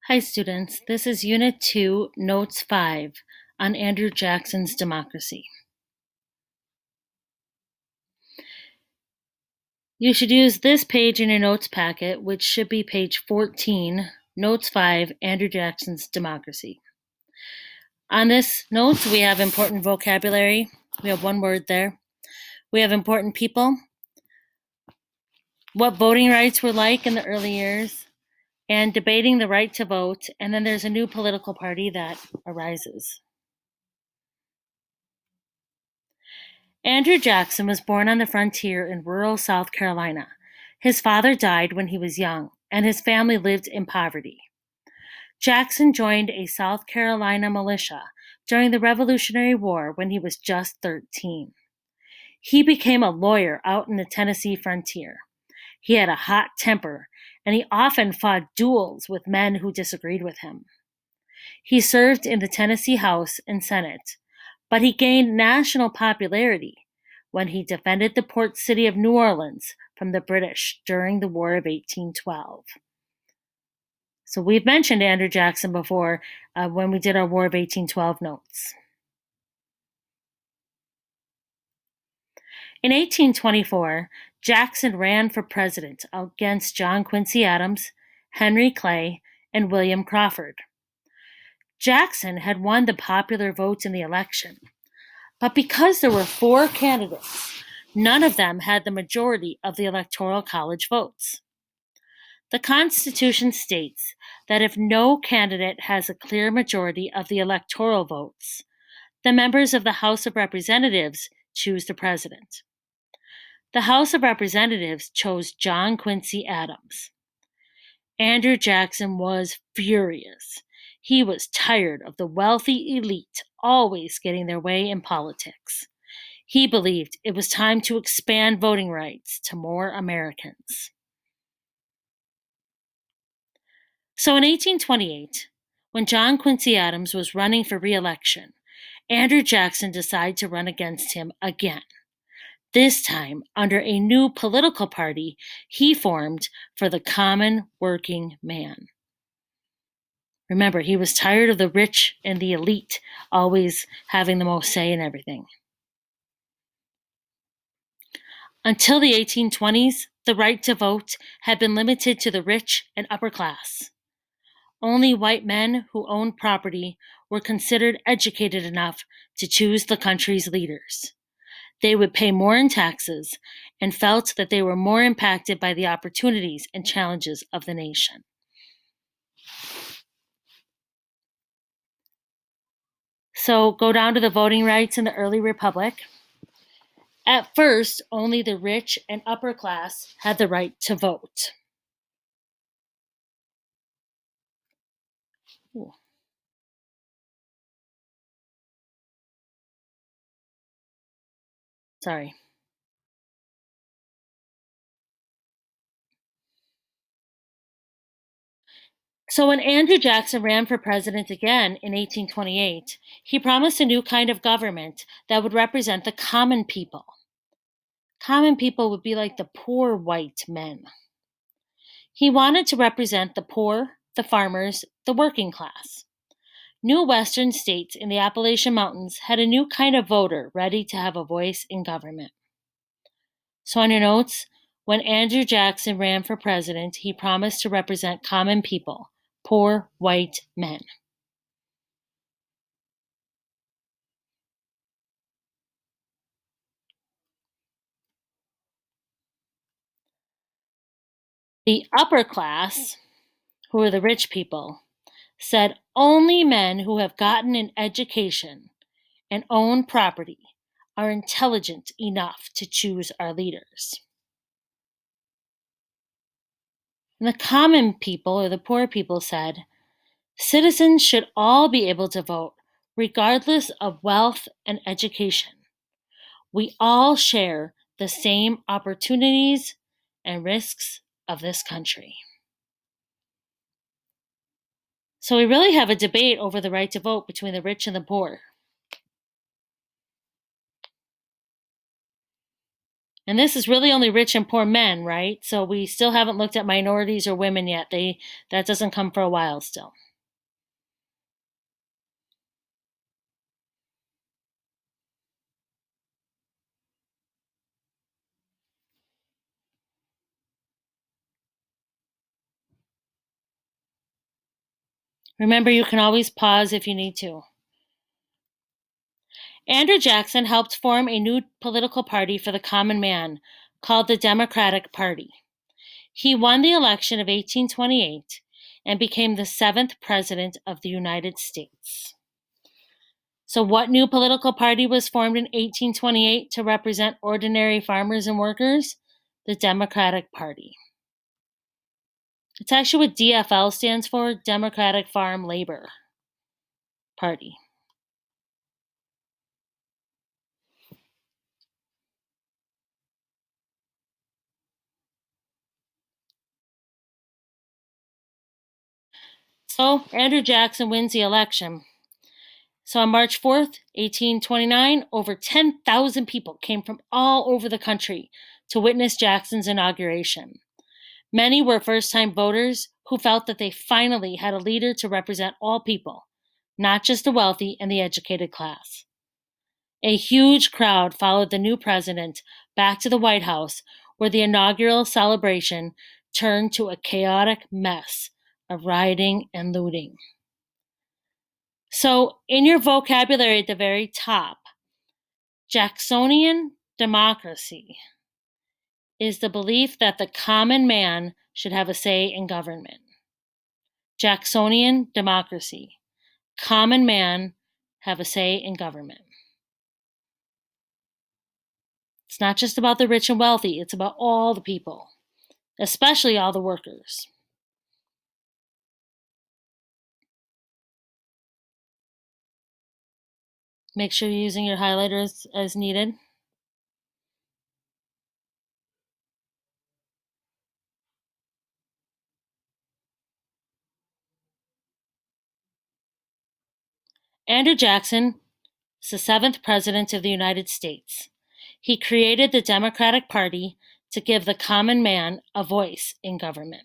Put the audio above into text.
Hi students, this is Unit 2, Notes 5 on Andrew Jackson's Democracy. You should use this page in your notes packet, which should be page 14, Notes 5, Andrew Jackson's Democracy. On this notes, we have important vocabulary. We have one word there. We have important people, what voting rights were like in the early years, and debating the right to vote, and then there's a new political party that arises. Andrew Jackson was born on the frontier in rural South Carolina. His father died when he was young, and his family lived in poverty. Jackson joined a South Carolina militia during the Revolutionary War when he was just 13. He became a lawyer out in the Tennessee frontier. He had a hot temper, and he often fought duels with men who disagreed with him. He served in the Tennessee House and Senate, but he gained national popularity when he defended the port city of New Orleans from the British during the War of 1812. So we've mentioned Andrew Jackson before when we did our War of 1812 notes. In 1824, Jackson ran for president against John Quincy Adams, Henry Clay, and William Crawford. Jackson had won the popular vote in the election, but because there were 4 candidates, none of them had the majority of the Electoral College votes. The Constitution states that if no candidate has a clear majority of the electoral votes, the members of the House of Representatives choose the president. The House of Representatives chose John Quincy Adams. Andrew Jackson was furious. He was tired of the wealthy elite always getting their way in politics. He believed it was time to expand voting rights to more Americans. So in 1828, when John Quincy Adams was running for re-election, Andrew Jackson decided to run against him again. This time, under a new political party he formed for the common working man. Remember, he was tired of the rich and the elite always having the most say in everything. Until the 1820s, the right to vote had been limited to the rich and upper class. Only white men who owned property were considered educated enough to choose the country's leaders. They would pay more in taxes and felt that they were more impacted by the opportunities and challenges of the nation. So go down to the voting rights in the early republic. At first, only the rich and upper class had the right to vote. Ooh. Sorry. So when Andrew Jackson ran for president again in 1828, he promised a new kind of government that would represent the common people. Common people would be like the poor white men. He wanted to represent the poor, the farmers, the working class. New western states in the Appalachian Mountains had a new kind of voter ready to have a voice in government. So on your notes, when Andrew Jackson ran for president, he promised to represent common people, poor white men. The upper class, who are the rich people, said only men who have gotten an education and own property are intelligent enough to choose our leaders. And the common people, or the poor people, said citizens should all be able to vote, regardless of wealth and education. We all share the same opportunities and risks of this country. So we really have a debate over the right to vote between the rich and the poor. And this is really only rich and poor men, right? So we still haven't looked at minorities or women yet. That doesn't come for a while still. Remember, you can always pause if you need to. Andrew Jackson helped form a new political party for the common man called the Democratic Party. He won the election of 1828 and became the 7th president of the United States. So, what new political party was formed in 1828 to represent ordinary farmers and workers? The Democratic Party. It's actually what DFL stands for, Democratic Farm Labor Party. So, Andrew Jackson wins the election. So on March 4th, 1829, over 10,000 people came from all over the country to witness Jackson's inauguration. Many were first time voters who felt that they finally had a leader to represent all people, not just the wealthy and the educated class. A huge crowd followed the new president back to the White House, where the inaugural celebration turned to a chaotic mess of rioting and looting. So, in your vocabulary at the very top, Jacksonian democracy is the belief that the common man should have a say in government. Jacksonian democracy. Common man have a say in government. It's not just about the rich and wealthy, it's about all the people, especially all the workers. Make sure you're using your highlighters as needed. Andrew Jackson is the 7th president of the United States. He created the Democratic Party to give the common man a voice in government.